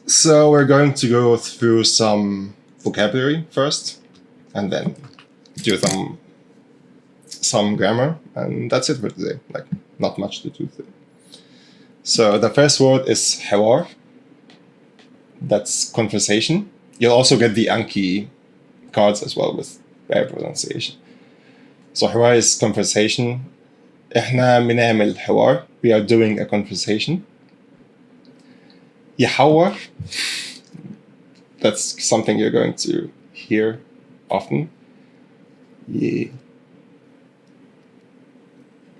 So we're going to go through some vocabulary first, and then do some grammar, and that's it for today. Like, not much to do today. So the first word is حوار. That's conversation. You'll also get the Anki cards as well with better pronunciation. So حوار is conversation. إحنا بنعمل حوار. We are doing a conversation. يحور. That's something you're going to hear often.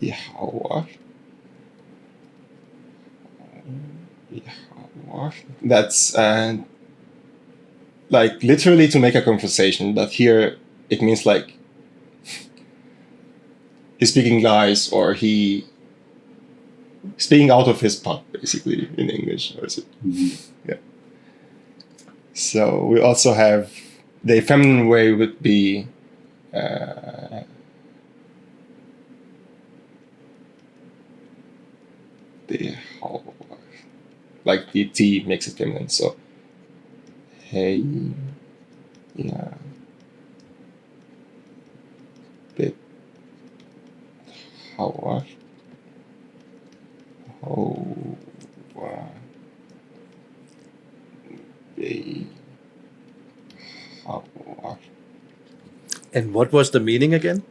يحور. That's like literally to make a conversation, but here it means like he's speaking lies or he speaking out of his butt, basically, in English. Or is it? Yeah. So we also have the feminine way would be like the T makes it feminine. So hey, yeah, bit, how are, they, how are. And what was the meaning again?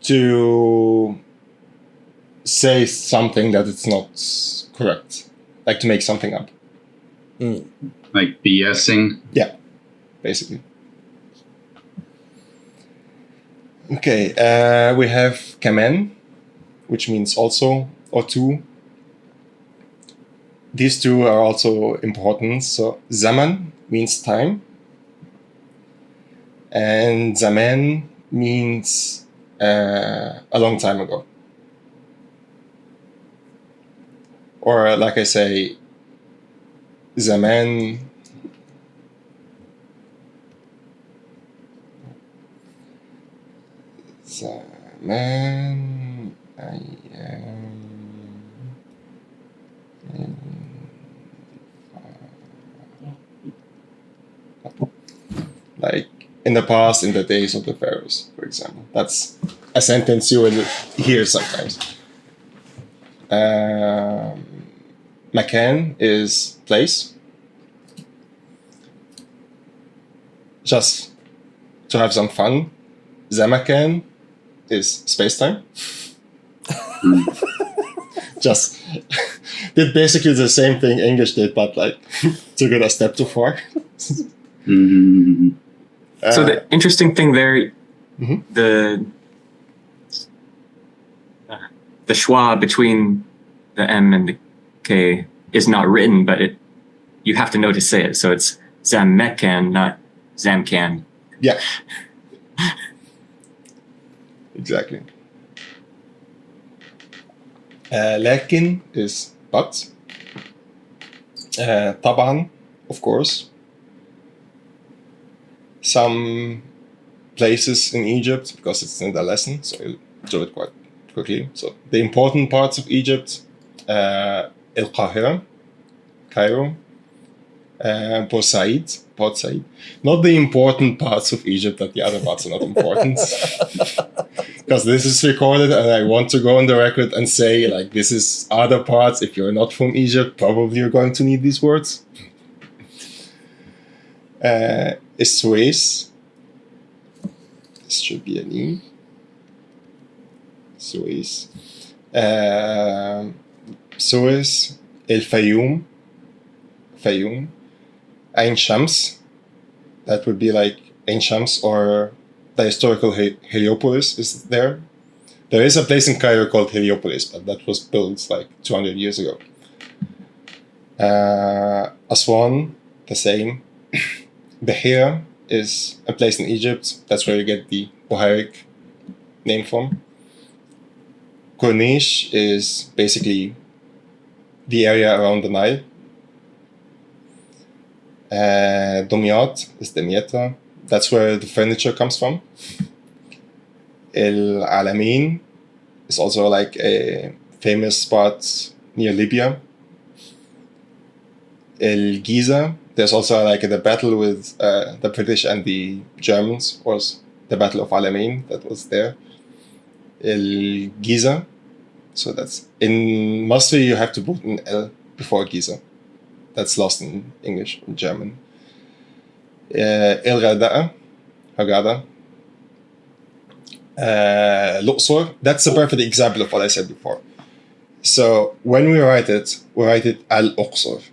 To say something that it's not correct, like to make something up. Like BSing? Yeah, basically. Okay, we have kamen, which means also or too. These two are also important. So zaman means time, and zaman means a long time ago. Or like I say, zaman I am like in the past, in the days of the pharaohs, for example. That's a sentence you will hear sometimes. Makan is place. Just to have some fun. Zamakan is space-time. Just did basically the same thing English did, but like took it a step too far. So the interesting thing there, the schwa between the M and the K is not written, but you have to know to say it. So it's Zammekan, not Zamkan. Yeah. Exactly. لكن is but. طبعا, of course. Some places in Egypt, because it's in the lesson, so you'll do it quite quickly. So the important parts of Egypt, القاهرة, Cairo, Port Said. Not the important parts of Egypt, that the other parts are not important. Because this is recorded and I want to go on the record and say, like, this is other parts. If you're not from Egypt, probably you're going to need these words. Suez. This should be an E. Suez. Suez. El Fayoum. Ain Shams. That would be like Ain Shams, or the historical Heliopolis is there. There is a place in Cairo called Heliopolis, but that was built like 200 years ago. Aswan, the same. Bahira is a place in Egypt. That's where you get the Boharic name from. Corniche is basically the area around the Nile. Dumyat is Damietta. That's where the furniture comes from. El Alamein is also like a famous spot near Libya. El Giza. There's also like the battle with the British and the Germans, was the Battle of Alamein that was there. El Giza. So that's in Masri you have to put an L before Giza. That's lost in English, in German. El Ghada'a, Hagada. Luqsor. That's a perfect example of what I said before. So when we write it Al-Uqsor,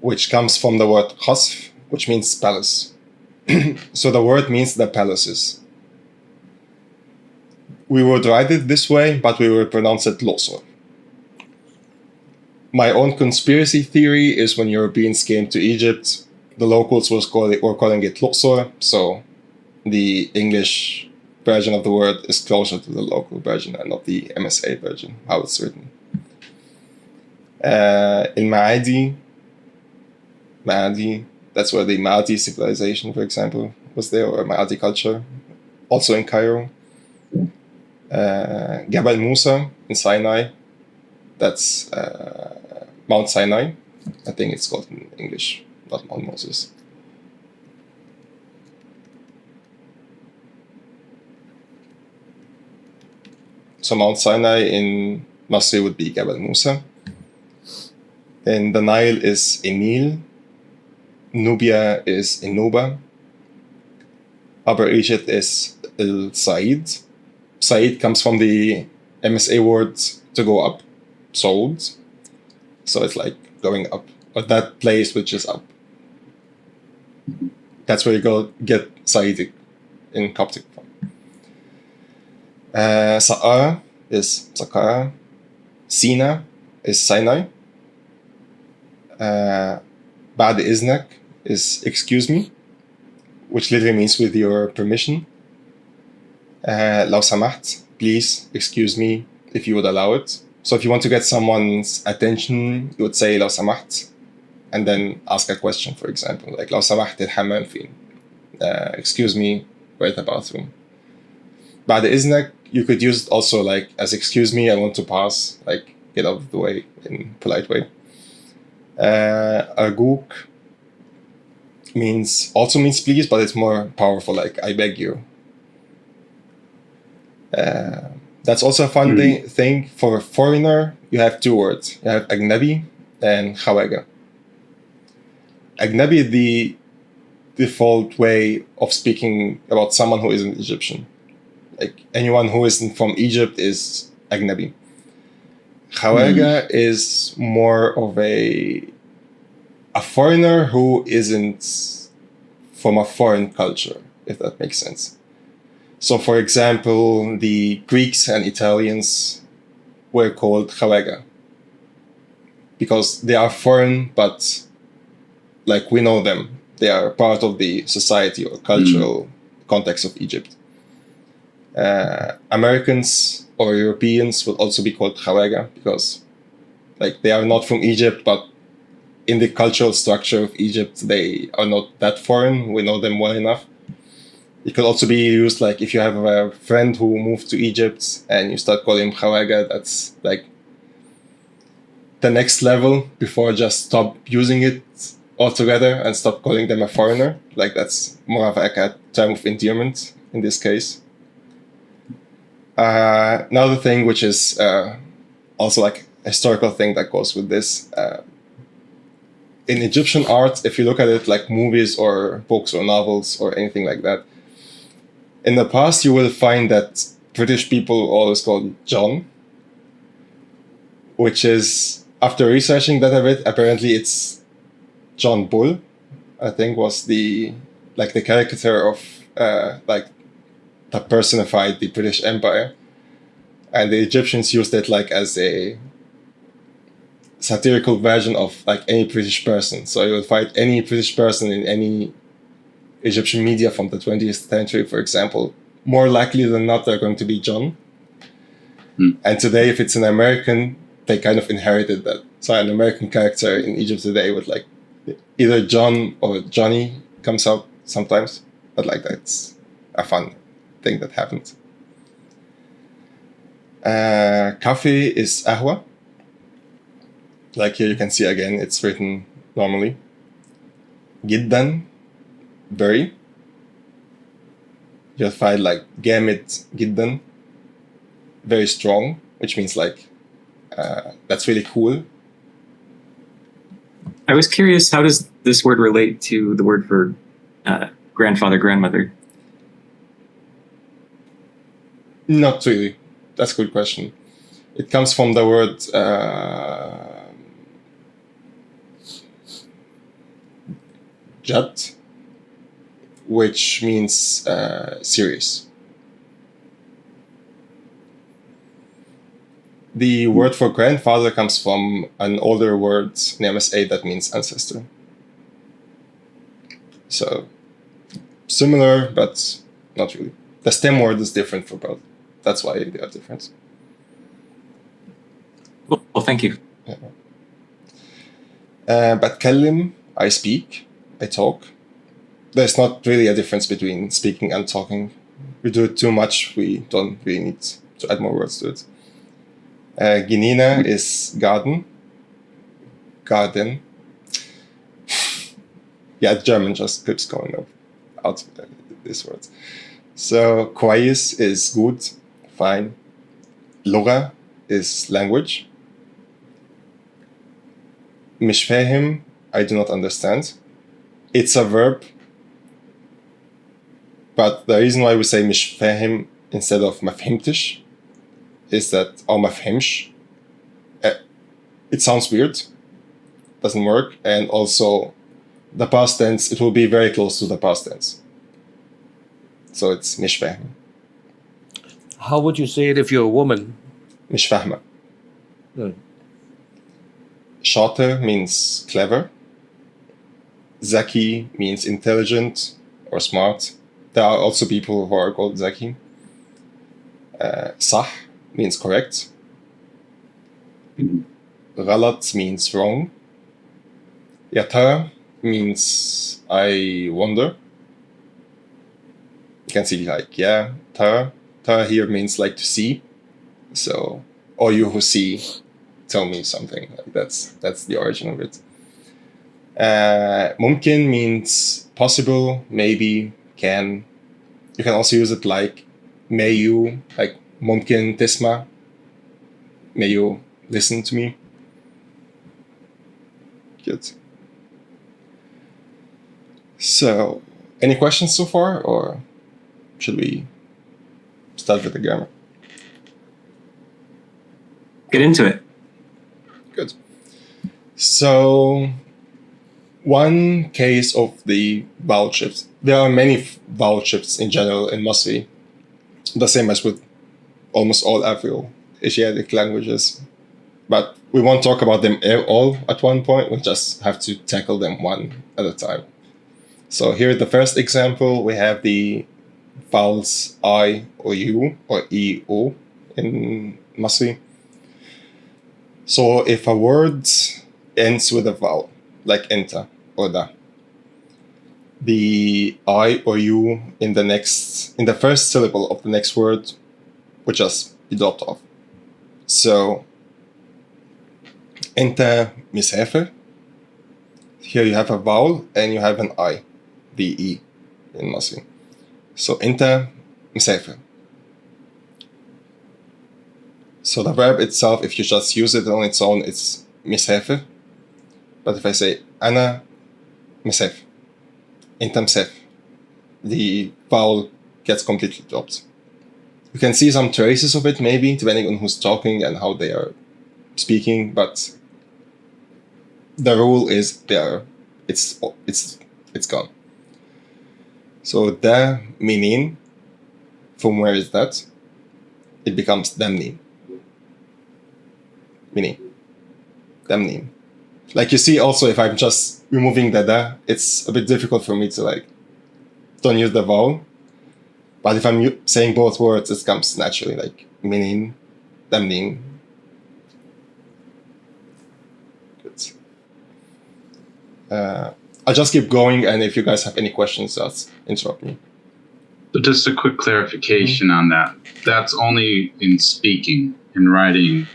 which comes from the word Khasf, which means palace. So the word means the palaces. We would write it this way, but we would pronounce it Luqsor. My own conspiracy theory is when Europeans came to Egypt, the locals were calling it Luqsor, so the English version of the word is closer to the local version and not the MSA version, how it's written. In Ma'adi, that's where the Ma'adi civilization, for example, was there, or Ma'adi culture. Also in Cairo. Jabal Musa in Sinai, that's Mount Sinai. I think it's called in English, not Mount Moses. So Mount Sinai in Masri would be Jabal Musa. Then the Nile is Enil. Nubia is Inuba. Upper Egypt is El Said. Said comes from the MSA word to go up, sold. So it's like going up, or that place which is up. That's where you go get Saidic in Coptic form. Sa'a is Saqqara. Sina is Sinai. Ba'd iznak is excuse me, which literally means with your permission. Law samaht, please excuse me if you would allow it. So if you want to get someone's attention, you would say law samaht, and then ask a question, for example, like law samaht al-hammam fin. Excuse me, where's the bathroom? Ba'd iznak, you could use it also like as excuse me, I want to pass, like get out of the way in polite way. Argook also means please, but it's more powerful, like I beg you. That's also a fun thing. For a foreigner, you have two words. You have Agnabi and Khawaga. Agnabi is the default way of speaking about someone who isn't Egyptian. Like anyone who isn't from Egypt is Agnabi. Khawaga is more of a foreigner who isn't from a foreign culture, if that makes sense. So, for example, the Greeks and Italians were called Khawaga because they are foreign, but like we know them. They are part of the society or cultural context of Egypt. Americans or Europeans will also be called Khawaga because like they are not from Egypt, but in the cultural structure of Egypt, they are not that foreign. We know them well enough. It could also be used like if you have a friend who moved to Egypt and you start calling him Khawaga, that's like the next level before just stop using it altogether and stop calling them a foreigner. Like that's more of like a term of endearment in this case. Another thing which is also like a historical thing that goes with this. In Egyptian art, if you look at it like movies or books or novels or anything like that, in the past you will find that British people always called John, which is, after researching that a bit, apparently it's John Bull, I think was the caricature of like that personified the British Empire, and the Egyptians used it like as a satirical version of like any British person. So you will find any British person in any Egyptian media from the 20th century, for example, more likely than not they're going to be John. And today, if it's an American, they kind of inherited that. So an American character in Egypt today would like either John or Johnny comes out sometimes, but like that's a fun thing that happened. Coffee is ahwa. Like here you can see again, it's written normally. Giddan, very. You'll find like gamid giddan, very strong, which means like that's really cool. I was curious, how does this word relate to the word for grandfather, grandmother? Not really. That's a good question. It comes from the word jat, which means serious. The word for grandfather comes from an older word in MSA that means ancestor. So similar, but not really. The stem word is different for both. That's why they are different. Well, thank you. بتكلم, I speak, I talk. There's not really a difference between speaking and talking. We do it too much. We don't really need to add more words to it. Ginina is garden. Garden. Yeah, German just keeps going out these words. So كويس is good, fine. لغة is language. مش فاهم, I do not understand. It's a verb. But the reason why we say مش فاهم instead of ما فهمتش is that أو ما فهمش, it sounds weird, doesn't work, and also the past tense, it will be very close to the past tense. So it's مش فاهم. How would you say it if you're a woman? مش فاهمة. Hmm. شاطر means clever. Zaki means intelligent or smart. There are also people who are called Zaki. صح means correct. غلط means wrong. يا ترى means I wonder. You can see like, yeah, ترى. ترى here means like to see. So, or you who see, tell me something. Like that's the origin of it. ممكن means possible, maybe, can. You can also use it like may you, like ممكن تسمع. May you listen to me. Good. So, any questions so far, or should we start with the grammar? Get into it. Good. So, one case of the vowel shifts. There are many vowel shifts in general in Masri, the same as with almost all Afro-Asiatic languages. But we won't talk about them all at one point. We'll just have to tackle them one at a time. So here, the first example, we have the vowels I or U or E, O in Masri. So if a word ends with a vowel, like enta or da, the I or U in the first syllable of the next word would just be dropped off. So enta مسافر. Here you have a vowel and you have an I, the E in Masri. So enta مسافر. So the verb itself, if you just use it on its own, it's مسافر. But if I say أنا مسافر, أنت مسافر, the vowel gets completely dropped. You can see some traces of it maybe, depending on who's talking and how they are speaking, but the rule is it's gone. So da minin, from where is that? It becomes damnin. Mini. Damnin. Like you see also, if I'm just removing the da, it's a bit difficult for me to like don't use the vowel. But if I'm saying both words, it comes naturally, like minin, damnin. Good. I'll just keep going, and if you guys have any questions, just interrupt me. So just a quick clarification on that. That's only in speaking. In writing,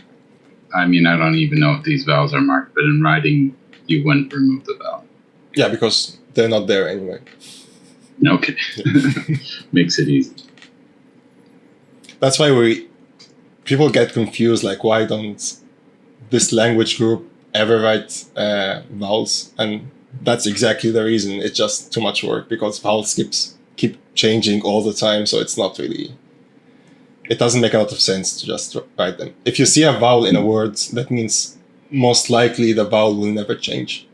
I mean, I don't even know if these vowels are marked, but in writing, you wouldn't remove the vowel. Yeah, because they're not there anyway. Okay. Makes it easy. That's why people get confused, like why don't this language group ever write vowels? And that's exactly the reason. It's just too much work because vowels keep changing all the time, so it's not really... It doesn't make a lot of sense to just write them. If you see a vowel in a word, that means most likely the vowel will never change.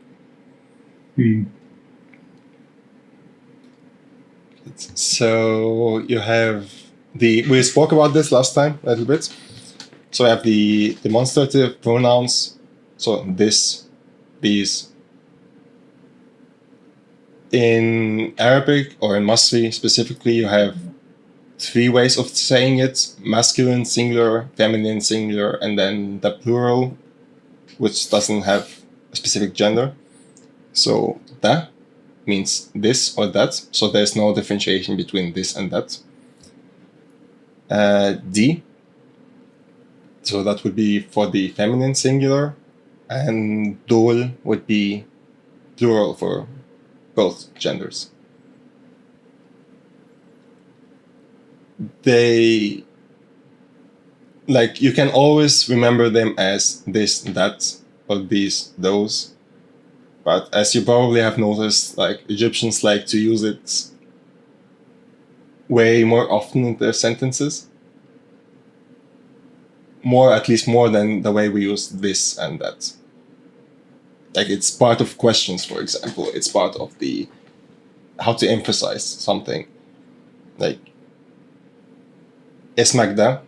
So you have we spoke about this last time a little bit. So I have the demonstrative pronouns. So this, these. In Arabic or in Masri specifically, you have 3 ways of saying it: masculine singular, feminine singular, and then the plural, which doesn't have a specific gender. So that means this or that, so there's no differentiation between this and that. D, so that would be for the feminine singular, and dol would be plural for both genders. They, like, you can always remember them as this, that, or these, those. But as you probably have noticed, like, Egyptians like to use it way more often in their sentences. At least more than the way we use this and that. Like, it's part of questions, for example. It's part of how to emphasize something. Like, اسمك ده?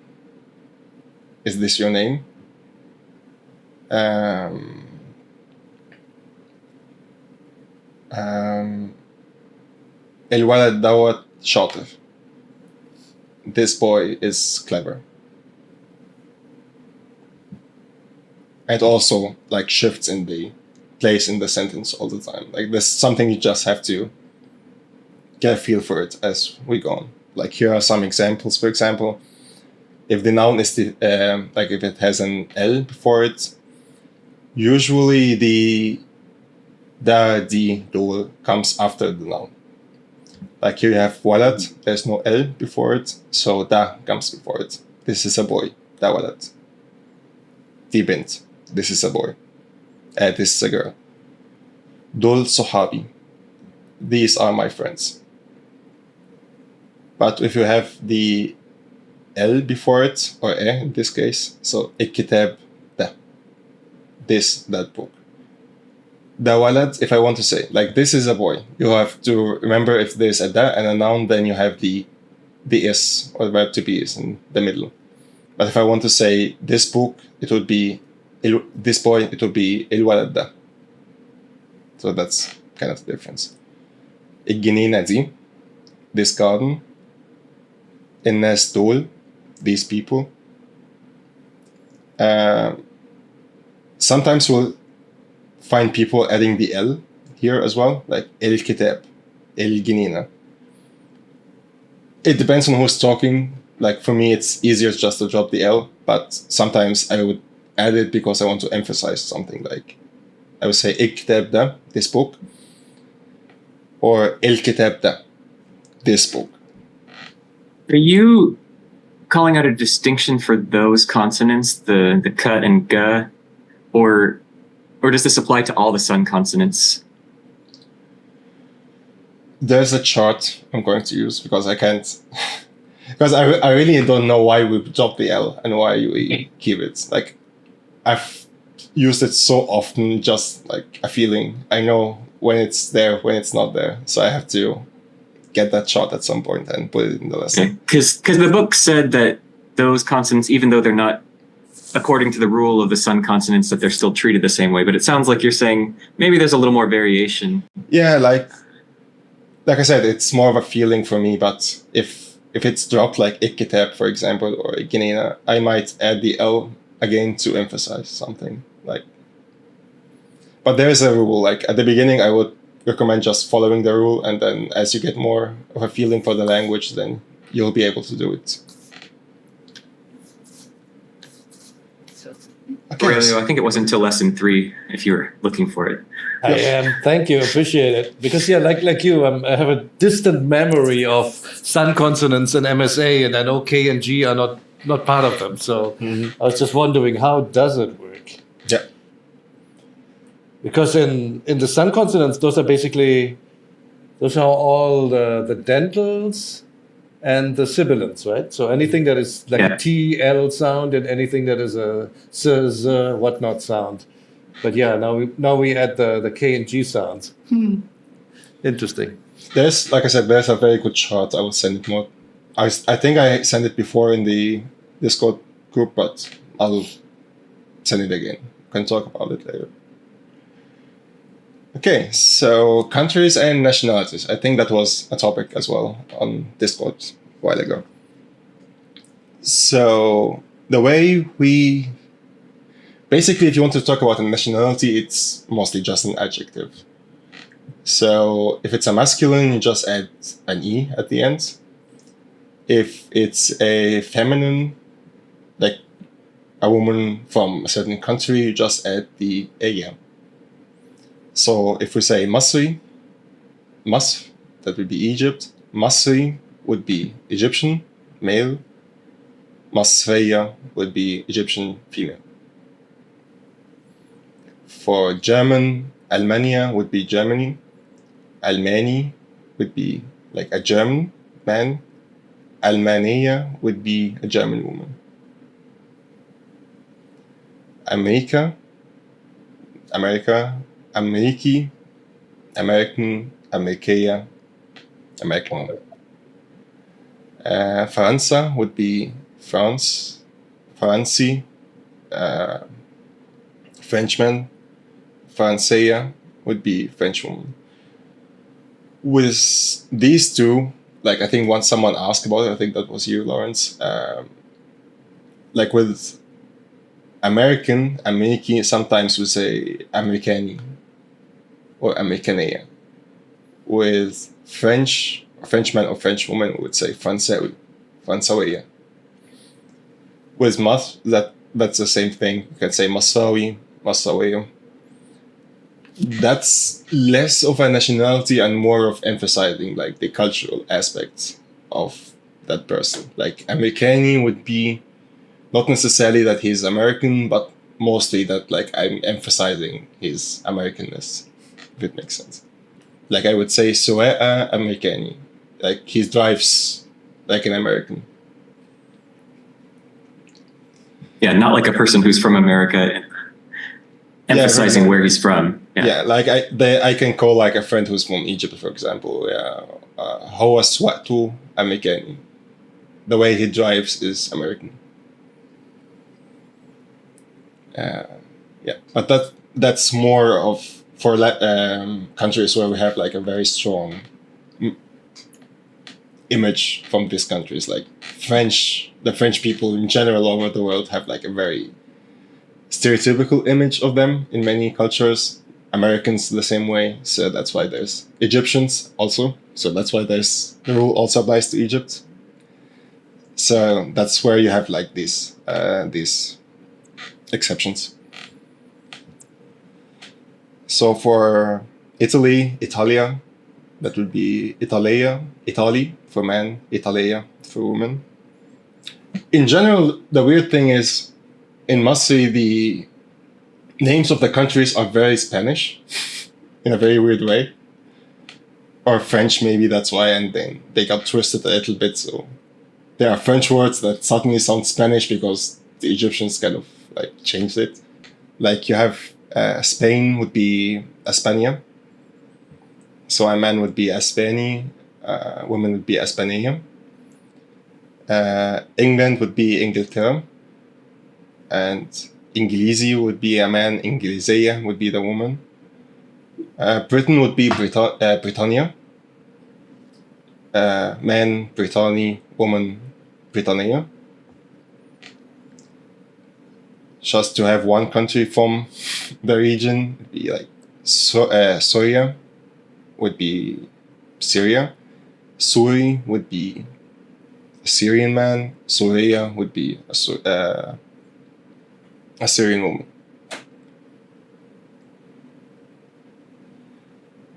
Is this your name? الولد دوت شاطر. This boy is clever. And also, like, shifts in the place in the sentence all the time. Like, there's something you just have to get a feel for it as we go on. Like, here are some examples. For example, if the noun is like if it has an L before it, usually the dol comes after the noun. Like here you have walad, there's no L before it, so da comes before it. This is a boy, da walad. Die bint, this is a boy. This is a girl. Dol sohabi, these are my friends. But if you have the L before it, or in this case, so الكتاب ده, this, that book. Da walad, if I want to say, like, this is a boy, you have to remember if there's a da and a noun, then you have the is, or the verb to be is in the middle. But if I want to say this book, it would be this boy, it would be الولد ده. So that's kind of the difference. الجنينة دي, this garden. الناس دول, these people. Sometimes we'll find people adding the L here as well, like الكتاب, الجنينة. It depends on who's talking. Like, for me, it's easier just to drop the L, but sometimes I would add it because I want to emphasize something. Like, I would say الكتاب ده, this book, or الكتاب ده, this book. Are you calling out a distinction for those consonants, the k and g, or does this apply to all the sun consonants? There's a chart I'm going to use because I can't, because I really don't know why we drop the L and why we keep it. Like, I've used it so often, just like a feeling. I know when it's there, when it's not there. So I have to get that chart at some point and put it in the lesson. Because the book said that those consonants, even though they're not according to the rule of the sun consonants, that they're still treated the same way. But it sounds like you're saying maybe there's a little more variation. Yeah, like I said, it's more of a feeling for me. But if it's dropped, like الكتاب, for example, or الجنينة, I might add the L again to emphasize something. Like, but there is a rule. Like, at the beginning, I would recommend just following the rule, and then as you get more of a feeling for the language, then you'll be able to do it. Okay. Aurelio, I think it wasn't until lesson 3 if you were looking for it. I am. Thank you. Appreciate it. Because like you, I have a distant memory of sun consonants in MSA, and I know K and G are not part of them. So I was just wondering, how does it work? Yeah. Because in the sun consonants, those are all the dentals and the sibilants, right? So anything that is like a T, L sound, and anything that is a S, Z, whatnot sound. But yeah, now we add the K and G sounds. Interesting. There's, like I said, there's a very good chart. I will send it more. I think I sent it before in the Discord group, but I'll send it again. Can talk about it later. Okay, so countries and nationalities. I think that was a topic as well on Discord a while ago. So the way basically, if you want to talk about a nationality, it's mostly just an adjective. So if it's a masculine, you just add an E at the end. If it's a feminine, like a woman from a certain country, you just add the A. So if we say Masri, Masr, that would be Egypt. Masri would be Egyptian, male. Masriya would be Egyptian, female. For German, Almania would be Germany. Almani would be like a German man. Almania would be a German woman. America, Ameriki, American, Amerikea, American. Faransa would be France, Franci, Frenchman, Franceya would be Frenchwoman. With these two, like I think once someone asked about it, I think that was you, Lawrence. Like with American, Ameriki, sometimes we say Americani or Americanea. With French, Frenchman or Frenchwoman, we would say Français, Françaoia. With Mas, that's the same thing. You can say Masawi, Masaweo. That's less of a nationality and more of emphasizing like the cultural aspects of that person. Like Americani would be not necessarily that he's American, but mostly that like I'm emphasizing his Americanness, if it makes sense. Like I would say Soea Americani. Like he drives like an American. Yeah, not like a person who's from America emphasizing where he's from. Yeah, like I can call like a friend who's from Egypt, for example. Hoa Swatu Americani. The way he drives is American. But that's more of for countries where we have like a very strong image from these countries. Like the French people in general all over the world have like a very stereotypical image of them in many cultures. Americans the same way, so that's why there's Egyptians also. So that's why there's the rule also applies to Egypt. So that's where you have like these exceptions. So for Italy, Italia, that would be Italia, Italy for man, Italia for woman. In general, the weird thing is in Masri, the names of the countries are very Spanish in a very weird way. Or French, maybe that's why, and then they got twisted a little bit. So there are French words that suddenly sound Spanish because the Egyptians kind of like changed it. Like you have Spain would be España. So a man would be Aspani, woman would be Aspanea. England would be Inglaterra. And Inglisi would be a man, Inglisea would be the woman. Britain would be Britannia. Man, Britannia, woman, Britannia. Just to have one country from the region would be like Syria would be Syria. Suri would be a Syrian man. Syria would be a Syrian woman.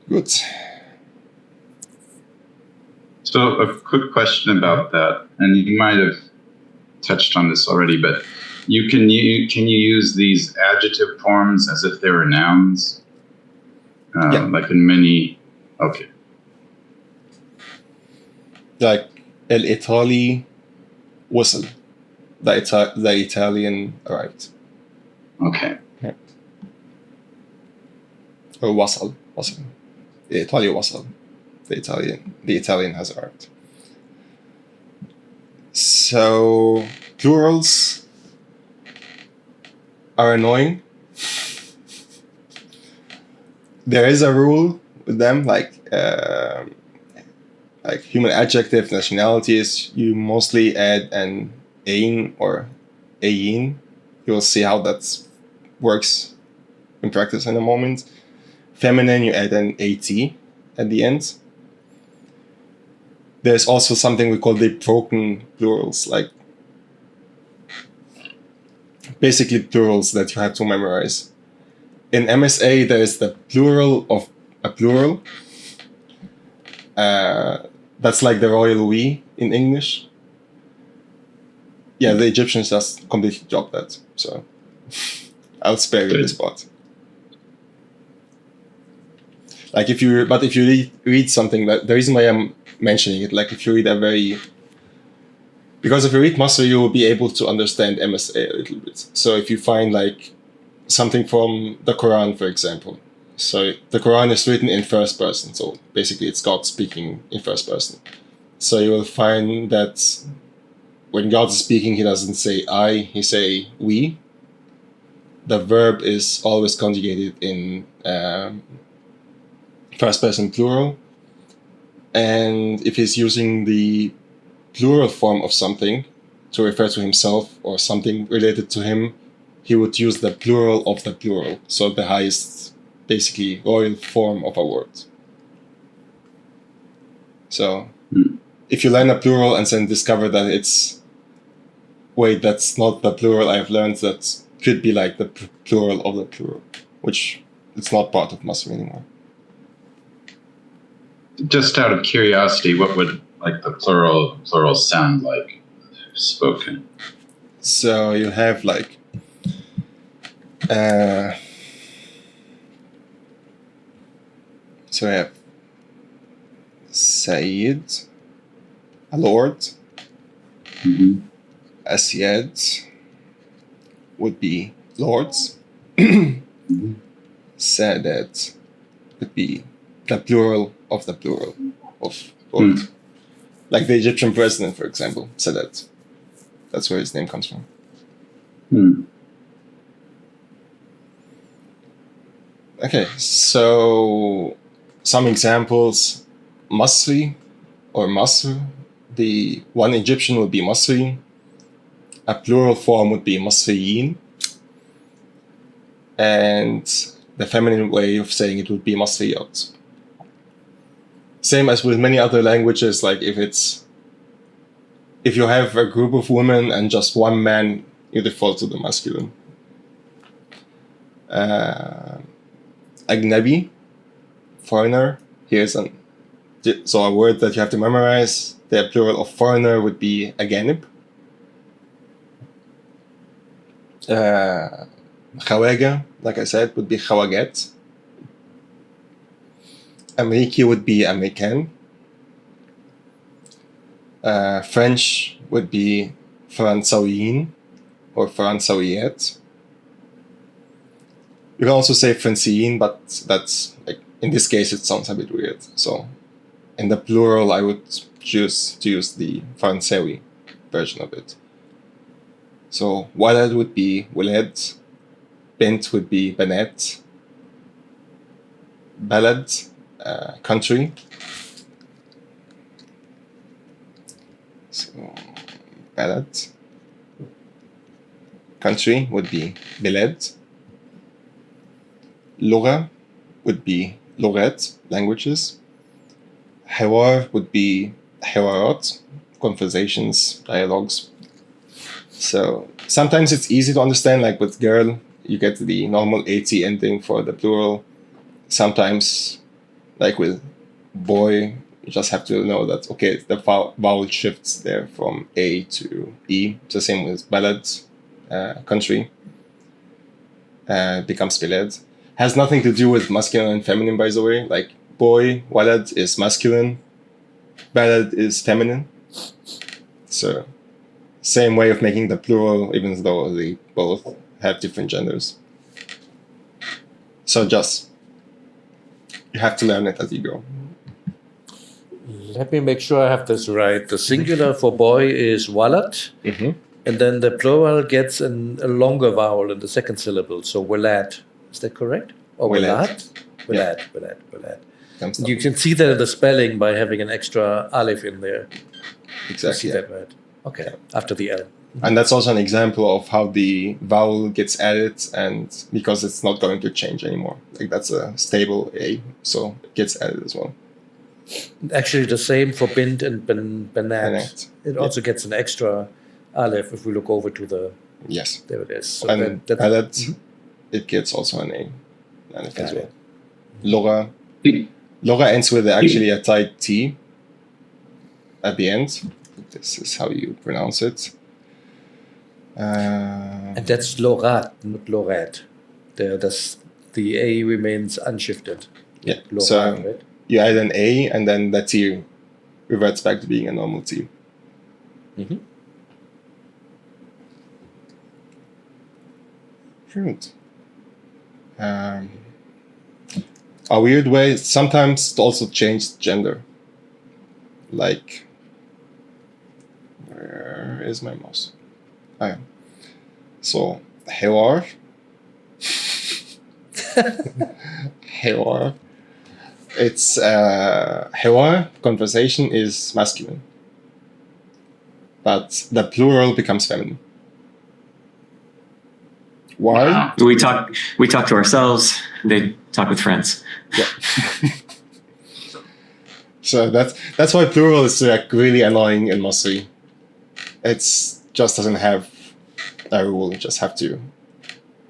Good. So a quick question about that, and you might have touched on this already, but can you use these adjective forms as if they were nouns? Yeah. Like in many. Okay. Like El Itali whistle. The Italian arrived. Okay. Or wasal. The Italian wasal. The Italian has arrived. So plurals are annoying. There is a rule with them, like human adjective, nationalities. You mostly add an ein or ayin. You'll see how that works in practice in a moment. Feminine, you add an at at the end. There's also something we call the broken plurals, like basically plurals that you have to memorize. In MSA, there is the plural of a plural. That's like the royal we in English. Yeah, the Egyptians just completely dropped that, so I'll spare you this part. Like if you read something, that the reason why I'm mentioning it, like if you read because if you read Masri, you will be able to understand MSA a little bit. So if you find like something from the Quran, for example, so the Quran is written in first person, so basically it's God speaking in first person. So you will find that when God is speaking, he doesn't say I, he say we. The verb is always conjugated in first person plural. And if he's using the plural form of something to refer to himself or something related to him, he would use the plural of the plural. So the highest, basically, royal form of a word. So if you learn a plural and then discover that that's not the plural I've learned, that could be like the plural of the plural, which it's not part of Masri anymore. Just out of curiosity, what would like the plural sound like spoken? So you have like so we have Sayyid, a lord. Mm-hmm. Asyad would be lords. Sadat would be the plural of the plural of lord. Like the Egyptian president, for example, Sadat. That's where his name comes from. Okay, so some examples. Masri or Masr. The one Egyptian would be Masri. A plural form would be Masriyin. And the feminine way of saying it would be Masriyat. Same as with many other languages, like if you have a group of women and just one man, you default to the masculine. Agnabi, foreigner. So a word that you have to memorize. The plural of foreigner would be aganib. Khawaga, like I said, would be khawagat. Ameriki would be American. French would be Fransawiyin or Fransawiyat. You can also say Franciyin, but that's like in this case it sounds a bit weird. So in the plural, I would choose to use the Fransawi version of it. So walad would be walad, bint would be banat, balad, country. So balad, country would be bilad. Lugha would be lughat, languages. Hiwar would be hiwarat, conversations, dialogues. So sometimes it's easy to understand, like with girl, you get the normal AT ending for the plural. Sometimes, like with boy, you just have to know that, okay, the vowel shifts there from A to E. It's the same with balad, country, becomes bilad. Has nothing to do with masculine and feminine, by the way. Like boy, walad is masculine, balad is feminine. So, same way of making the plural, even though they both have different genders. So just, you have to learn it as you go. Let me make sure I have this right. The singular for boy is walad, and then the plural gets a longer vowel in the second syllable. So walad. Is that correct? Or walad? Yeah. Walad. You can see that in the spelling by having an extra aleph in there. Exactly. You see that right? Okay. After the L. And that's also an example of how the vowel gets added, and because it's not going to change anymore. Like that's a stable A, so it gets added as well. Actually, the same for bint and banat. It also gets an extra aleph if we look over to the... Yes. There it is. So and balad, it gets also an A aleph as well. Lora. Lora ends with actually a tight T at the end. This is how you pronounce it. And that's lorat, not lorat. The A remains unshifted. Yeah. Lorat, so right? You add an A, and then that T reverts back to being a normal T. Good. A weird way, sometimes it also changed gender. Like, where is my mouse? So, hewar. Hewar. It's hewar, conversation is masculine. But the plural becomes feminine. Why? Wow. We talk to ourselves, they talk with friends. Yeah. So that's why plural is like really annoying in Masri. It's just doesn't have a rule. You just have to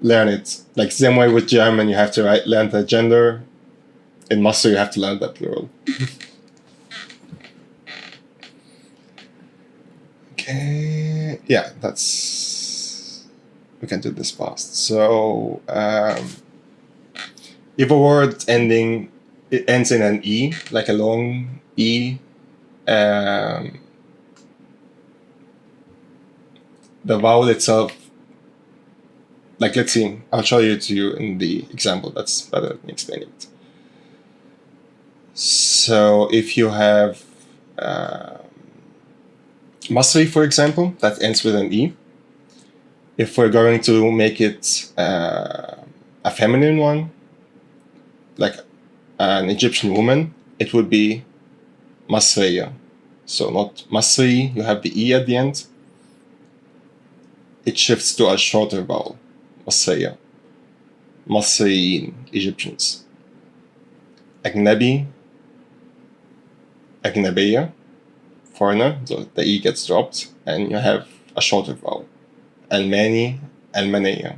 learn it. Like same way with German, you have to learn the gender. In Masri, you have to learn the plural. Okay. Yeah, we can do this fast. So if a word it ends in an E, like a long E, the vowel itself, like let's see, I'll show you to you in the example, that's better than explaining it. So if you have Masri, for example, that ends with an E, if we're going to make it a feminine one, like an Egyptian woman, it would be Masriya. So not Masri, you have the E at the end. It shifts to a shorter vowel, Masriya. Masriyin, Egyptians. Ajnabi, Ajnabiya, foreigner, so the E gets dropped, and you have a shorter vowel. Almani, Almaniya.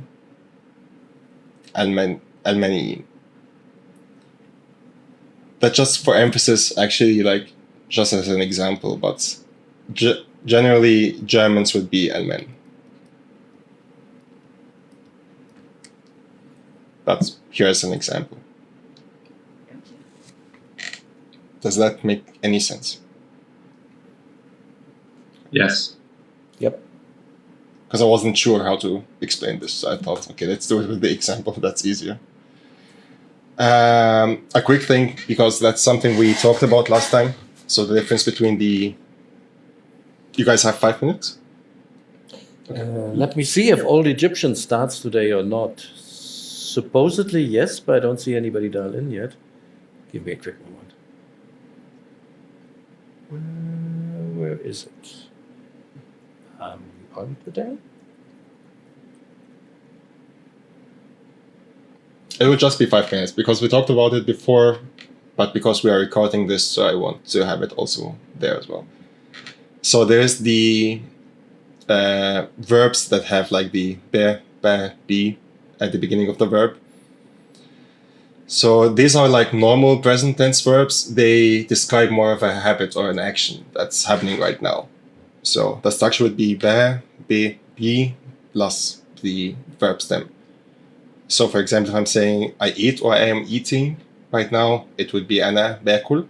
Almaniyin. But just for emphasis, actually, like, just as an example, but generally Germans would be Alman. But here's an example. Does that make any sense? Yes. Yep. Because I wasn't sure how to explain this, so I thought, okay, let's do it with the example, that's easier. A quick thing, because that's something we talked about last time. So the difference between you guys have 5 minutes? Let me see if Old Egyptian starts today or not. Supposedly yes, but I don't see anybody dial in yet. Give me a quick moment. Where is it? On today? It would just be 5 minutes, because we talked about it before, but because we are recording this, so I want to have it also there as well. So there's the verbs that have like the be, be at the beginning of the verb. So these are like normal present tense verbs. They describe more of a habit or an action that's happening right now. So the structure would be be plus the verb stem. So for example, if I'm saying I eat or I am eating right now, it would be أنا باكل.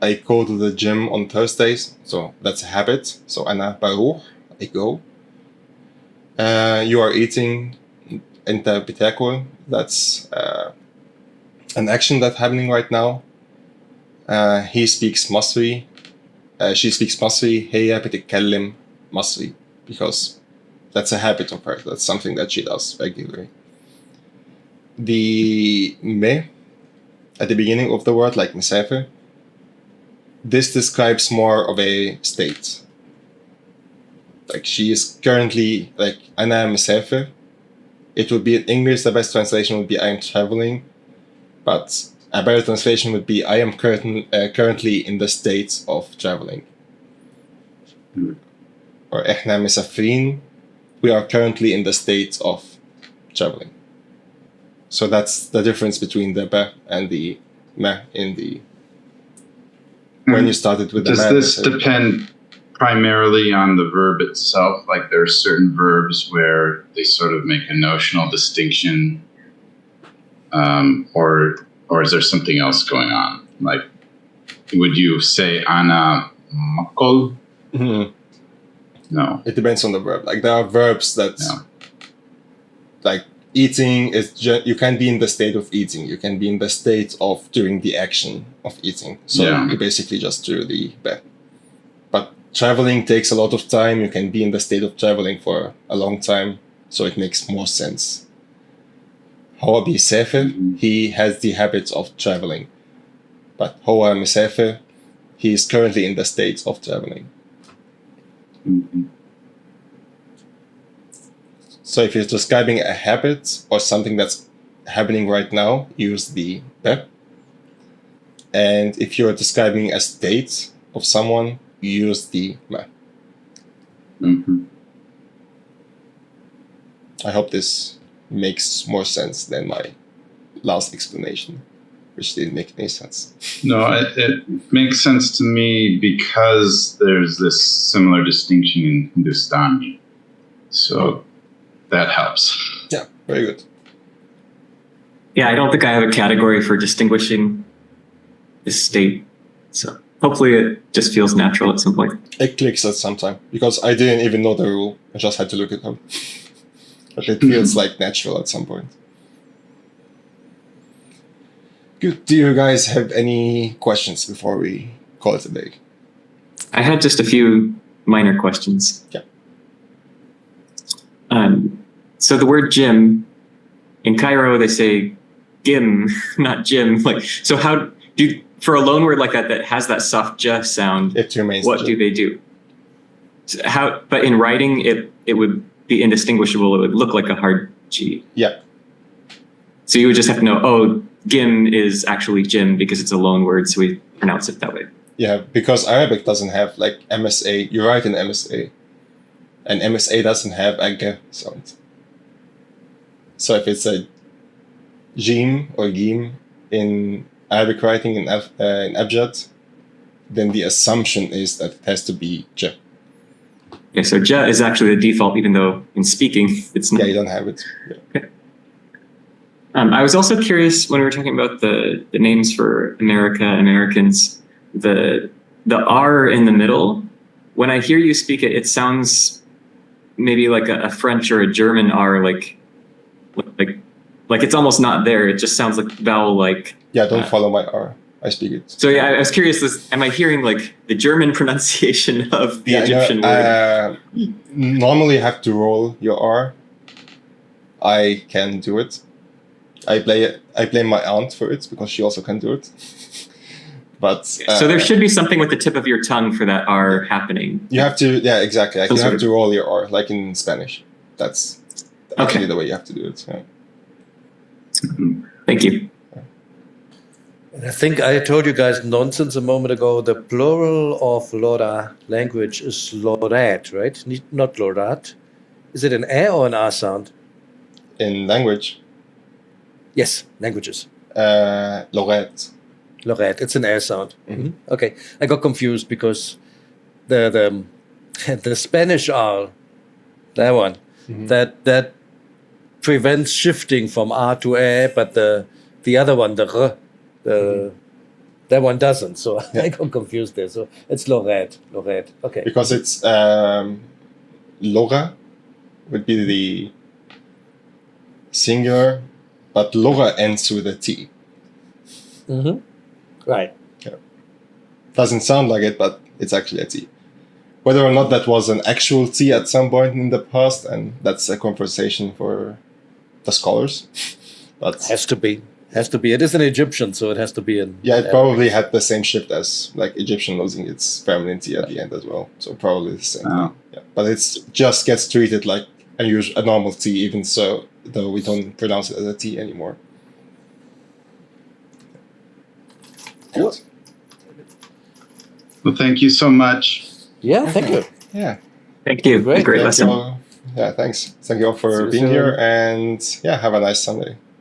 I go to the gym on Thursdays, so that's a habit. So أنا بروح, I go. You are eating, أنت بتاكل. That's an action that's happening right now. He speaks Masri. She speaks Masri. هي بتتكلم Masri, because that's a habit of her. That's something that she does regularly. The me at the beginning of the word, like مسافر, this describes more of a state. Like she is currently, like أنا مسافر. It would be in English, the best translation would be I am traveling, but a better translation would be I am currently in the state of traveling. Or إحنا مسافرين, we are currently in the state of traveling. So that's the difference between the ba and the ma in the when you started with the Does ma. this depend primarily on the verb itself? Like there are certain verbs where they sort of make a notional distinction, or is there something else going on? Like, would you say ana makol? Mm-hmm. No. It depends on the verb. Like there are verbs that, like eating is you can be in the state of eating. You can be in the state of doing the action of eating. So you basically just do the be. But traveling takes a lot of time. You can be in the state of traveling for a long time. So it makes more sense. هو بيسافر, he has the habit of traveling. But هو مسافر, he is currently in the state of traveling. Mm-hmm. So if you're describing a habit or something that's happening right now, use the be. And if you're describing a state of someone, use the ma. Mm-hmm. I hope this makes more sense than my last explanation, which didn't make any sense. No, it makes sense to me because there's this similar distinction in Hindustani. So that helps. Yeah, very good. Yeah, I don't think I have a category for distinguishing this state. So hopefully it just feels natural at some point. It clicks at some time, because I didn't even know the rule. I just had to look it up. But it feels like natural at some point. Good. Do you guys have any questions before we call it a day? I had just a few minor questions. Yeah. So the word gym, in Cairo they say gim, not gym. Like, so how do for a loan word like that that has that soft j sound? It remains. What do they do? So how? But in writing, it would be indistinguishable. It would look like a hard G. Yeah. So you would just have to know, oh, gim is actually gym because it's a loan word, so we pronounce it that way. Yeah, because Arabic doesn't have like MSA. You write in MSA, and MSA doesn't have a g sound. So if it's a jim or gim in Arabic writing in abjad, then the assumption is that it has to be j. Okay, so j is actually the default, even though in speaking it's not. Yeah, you don't have it. Yeah. Okay. I was also curious when we were talking about the names for America, Americans, the R in the middle. When I hear you speak it, it sounds maybe like a French or a German R, like it's almost not there. It just sounds like vowel like. Yeah, don't follow my R. I speak it. So yeah, I was curious. Am I hearing like the German pronunciation of the Egyptian word? Normally, you have to roll your R. I can do it. I blame my aunt for it because she also can do it. But so there should be something with the tip of your tongue for that R happening. You have to, yeah, exactly. Like you have to roll your R, like in Spanish. That's actually the way you have to do it. Yeah. Thank you. And I think I told you guys nonsense a moment ago. The plural of Lora language is Lorat, right? Not Lorat. Is it an A or an R sound? In language, Yes, languages. Lorette. Lorat. It's an A sound. Mhm. Okay, I got confused because the the Spanish R, that one, Mhm. that prevents shifting from R to A, but the other one, the R, that one doesn't. So I got confused there. So it's Lorat. Okay. Because it's Lora would be the singular, but Lora ends with a T. Mm-hmm. Right. Doesn't sound like it, but it's actually a T. Whether or not that was an actual T at some point in the past, and that's a conversation for the scholars. But Has to be. It is an Egyptian, so it has to be in. yeah, it probably had the same shift as like Egyptian losing its permanent T at the end as well. So probably the same. Oh. Yeah, but it's just gets treated like a normal T, even so, though we don't pronounce it as a T anymore. Cool. Good. Well, thank you so much. Yeah, thank you. Yeah. Thank you. Great. Great Thank lesson. you all. Yeah, thanks. Thank you all See for you being soon. here, and yeah, have a nice Sunday.